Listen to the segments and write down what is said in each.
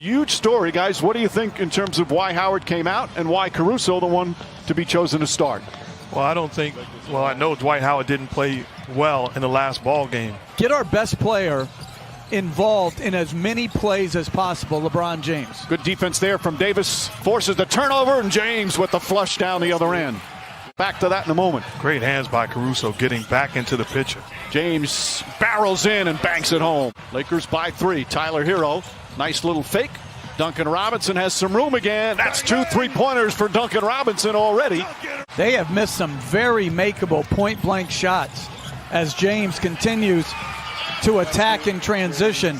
Huge story, guys. What do you think in terms of why Howard came out and why Caruso the one to be chosen to start? Well, I know Dwight Howard didn't play well in the last ball game. Get our best player involved in as many plays as possible, LeBron James. Good defense there from Davis. Forces the turnover, and James with the flush down the other end. Back to that in a moment. Great hands by Caruso getting back into the picture. James barrels in and banks it home. Lakers by 3. Tyler Hero. Nice little fake. Duncan Robinson has some room again. That's 2 3-pointers for Duncan Robinson already. They have missed some very makeable point-blank shots as James continues to attack in transition.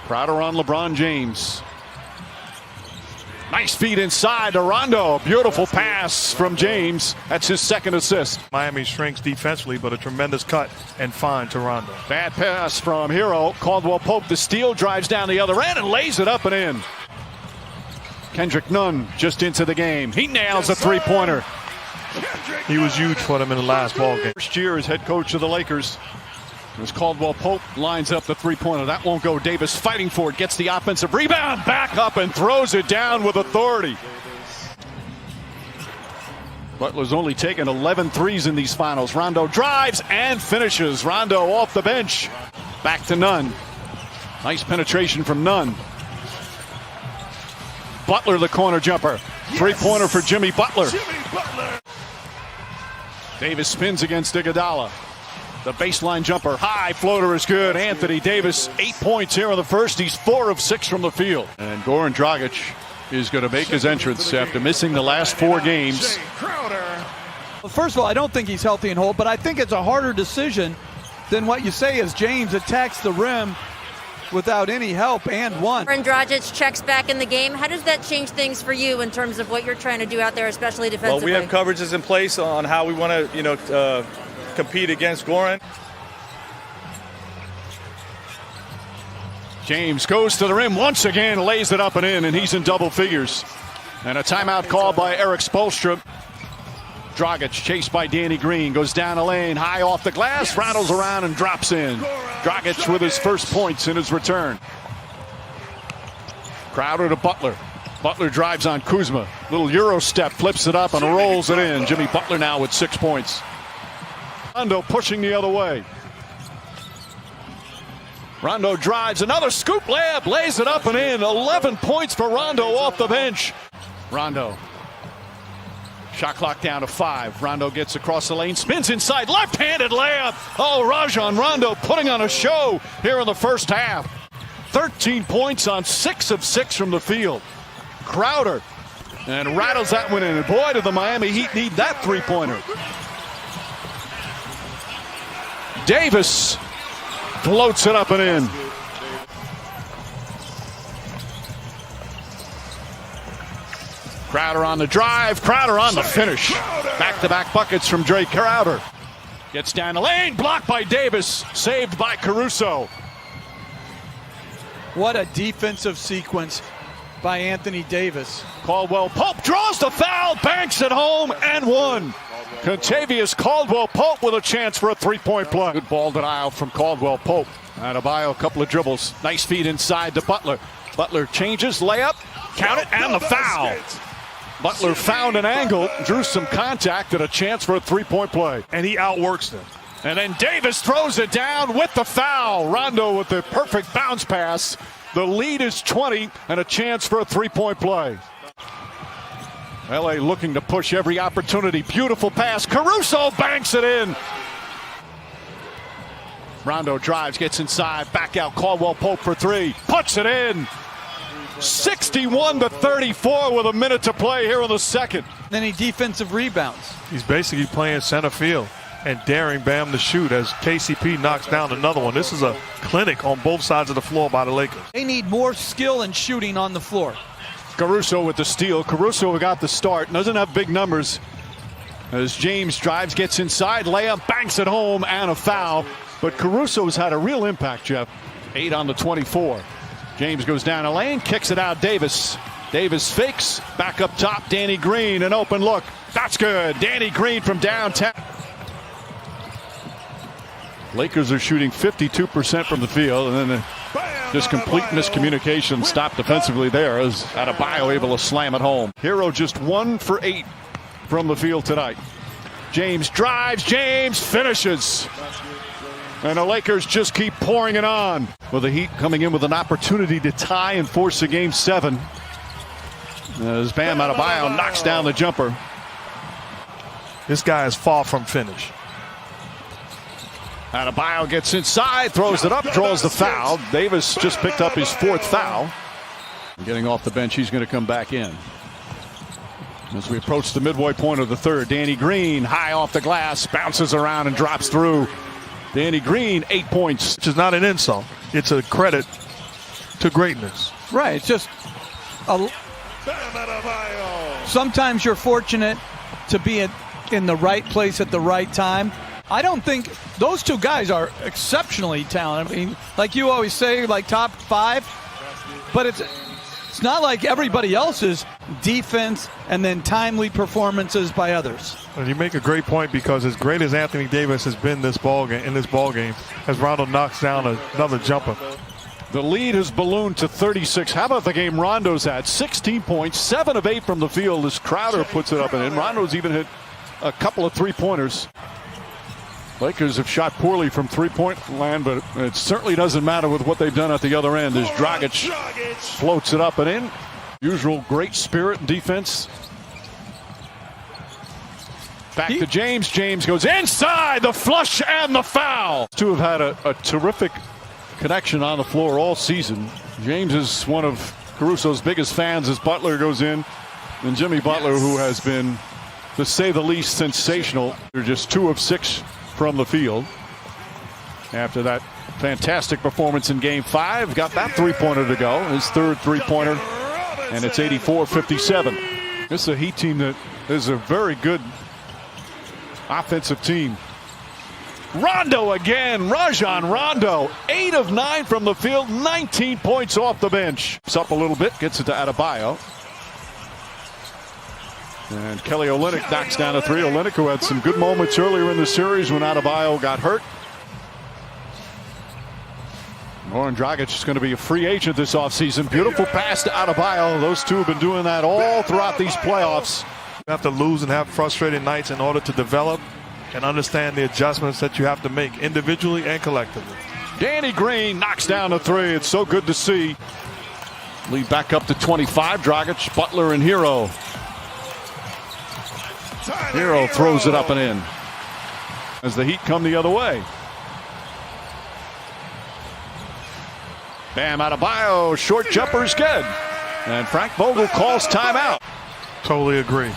Crowder on LeBron James. Nice feed inside to Rondo. Beautiful pass from James. That's his second assist. Miami shrinks defensively, but a tremendous cut and find to Rondo. Bad pass from Hero. Caldwell Pope, the steal, drives down the other end and lays it up and in. Kendrick Nunn just into the game. He nails a three-pointer. He was huge for them in the last ball game. First year as head coach of the Lakers. As Caldwell Pope lines up the three-pointer. That won't go. Davis fighting for it. Gets the offensive rebound. Back up and throws it down with authority. Butler's only taken 11 threes in these finals. Rondo drives and finishes. Rondo off the bench. Back to Nunn. Nice penetration from Nunn. Butler the corner jumper. Three-pointer for Jimmy Butler. Davis spins against Iguodala. The baseline jumper, high floater is good. Anthony Davis, 8 points here in the first. He's 4 of 6 from the field. And Goran Dragic is going to make his entrance after missing the last 4 games. Well, first of all, I don't think he's healthy and whole, but I think it's a harder decision than what you say as James attacks the rim without any help and one. Goran Dragic checks back in the game. How does that change things for you in terms of what you're trying to do out there, especially defensively? Well, we have coverages in place on how we want to, compete against Goran. James goes to the rim once again, lays it up and in, and he's in double figures. And a timeout called by Eric Spoelstra. Dragic chased by Danny Green, goes down the lane, high off the glass, rattles around and drops in. Dragic with his first points in his return. Crowder to Butler. Butler drives on Kuzma. Little Euro step, flips it up and rolls it in. Jimmy Butler now with 6 points. Rondo pushing the other way. Rondo drives, another scoop layup, lays it up and in. 11 points for Rondo off the bench. Rondo. Shot clock down to 5. Rondo gets across the lane, spins inside, left-handed layup. Oh, Rajon Rondo putting on a show here in the first half. 13 points on 6 of 6 from the field. Crowder and rattles that one in. And boy, did the Miami Heat need that three-pointer. Davis floats it up and in. Crowder on the drive, Crowder on the finish. Back-to-back buckets from Drake Crowder. Gets down the lane, blocked by Davis, saved by Caruso. What a defensive sequence by Anthony Davis. Caldwell Pope draws the foul, banks it home, and one. Contavious Caldwell Pope with a chance for a three-point play. Good ball denial from Caldwell Pope. Adebayo, a couple of dribbles. Nice feed inside to Butler. Butler changes, layup, count it, and the foul. Butler found an angle, drew some contact, and a chance for a three-point play. And he outworks them. And then Davis throws it down with the foul. Rondo with the perfect bounce pass. The lead is 20 and a chance for a three-point play. LA looking to push every opportunity. Beautiful pass. Caruso banks it in. Rondo drives, gets inside, back out. Caldwell Pope for 3. Puts it in. 61-34 with a minute to play here in the second. Then he defensive rebounds. He's basically playing center field and daring Bam to shoot as KCP knocks down another one. This is a clinic on both sides of the floor by the Lakers. They need more skill and shooting on the floor. Caruso with the steal. Caruso got the start. Doesn't have big numbers. As James drives, gets inside, layup, banks it home, and a foul. But Caruso's had a real impact, Jeff. 8 on the 24. James goes down a lane, kicks it out. Davis. Davis fakes. Back up top, Danny Green. An open look. That's good. Danny Green from downtown. Lakers are shooting 52% from the field, and then just complete miscommunication stopped defensively there as Adebayo able to slam it home. Hero just 1 for 8 from the field tonight. James drives, James finishes. And the Lakers just keep pouring it on. With the Heat coming in with an opportunity to tie and force a game 7. As Bam Adebayo knocks down the jumper. This guy is far from finished. Adebayo gets inside, throws it up, draws the foul. Davis just picked up his 4th foul. Getting off the bench, he's going to come back in. As we approach the midway point of the 3rd, Danny Green high off the glass, bounces around and drops through. Danny Green, 8 points. Which is not an insult. It's a credit to greatness. Right. It's just sometimes you're fortunate to be in the right place at the right time. I don't think those two guys are exceptionally talented. I mean, like you always say, like top 5, but it's not like everybody else's defense and then timely performances by others. And you make a great point, because as great as Anthony Davis has been in this ball game, as Rondo knocks down another jumper. The lead has ballooned to 36. How about the game Rondo's at? 16 points, 7 of 8 from the field as Crowder puts it up and in. Rondo's even hit a couple of 3-pointers. Lakers have shot poorly from 3-point land, but it certainly doesn't matter with what they've done at the other end as Dragic floats it up and in. Usual great spirit and defense. Back to James. James goes inside, the flush and the foul. Two have had a terrific connection on the floor all season. James is one of Caruso's biggest fans as Butler goes in. And Jimmy Butler, who has been, to say the least, sensational. They're just 2 of 6 from the field. After that fantastic performance in game 5, got that 3-pointer to go. His 3rd 3-pointer, and it's 84-57. This is a Heat team that is a very good offensive team. Rondo again, Rajon Rondo, 8 of 9 from the field, 19 points off the bench. It's up a little bit, gets it to Adebayo. And Kelly Olynyk knocks down a 3. Olynyk, who had some good moments earlier in the series when Adebayo got hurt. Goran Dragic is going to be a free agent this offseason. Beautiful pass to Adebayo. Those two have been doing that all throughout these playoffs. You have to lose and have frustrated nights in order to develop and understand the adjustments that you have to make individually and collectively. Danny Green knocks down a 3. It's so good to see. Lead back up to 25. Dragic, Butler, and Hero. Hero throws it up and in as the Heat come the other way. Bam Adebayo, short jumper's good. And Frank Vogel calls timeout. Totally agree.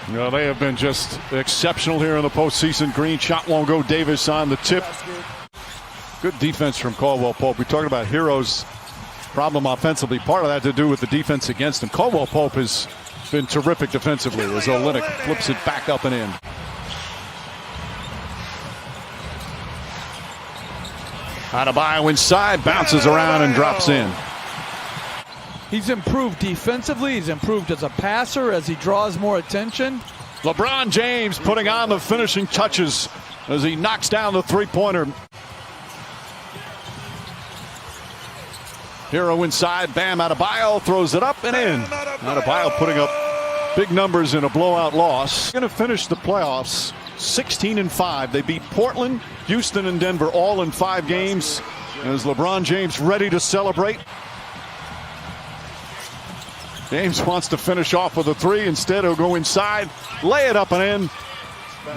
You know, they have been just exceptional here in the postseason. Green shot won't go. Davis on the tip. Good defense from Caldwell Pope. We talked about Hero's problem offensively. Part of that to do with the defense against him. Caldwell Pope has been terrific defensively as Olynyk flips it back up and in. Adebayo inside, bounces around and drops in. He's improved defensively. He's improved as a passer as he draws more attention. LeBron James putting on the finishing touches as he knocks down the 3-pointer. Hero inside, Bam Adebayo throws it up and in. Adebayo putting up big numbers in a blowout loss. Going to finish the playoffs 16-5. They beat Portland, Houston, and Denver all in 5 games. As LeBron James ready to celebrate. James wants to finish off with a 3. Instead, he'll go inside, lay it up and in.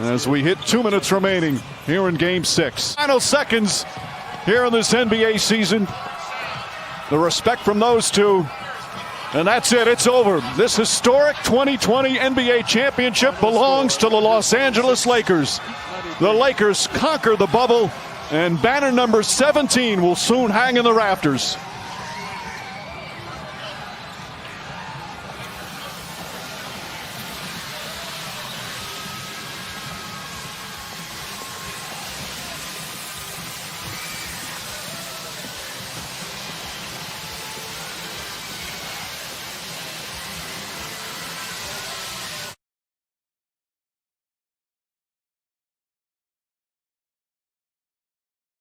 As we hit 2 minutes remaining here in Game 6. Final seconds here in this NBA season. The respect from those two. And that's it. It's over. This historic 2020 NBA championship belongs to the Los Angeles Lakers. The Lakers conquer the bubble, and banner number 17 will soon hang in the rafters.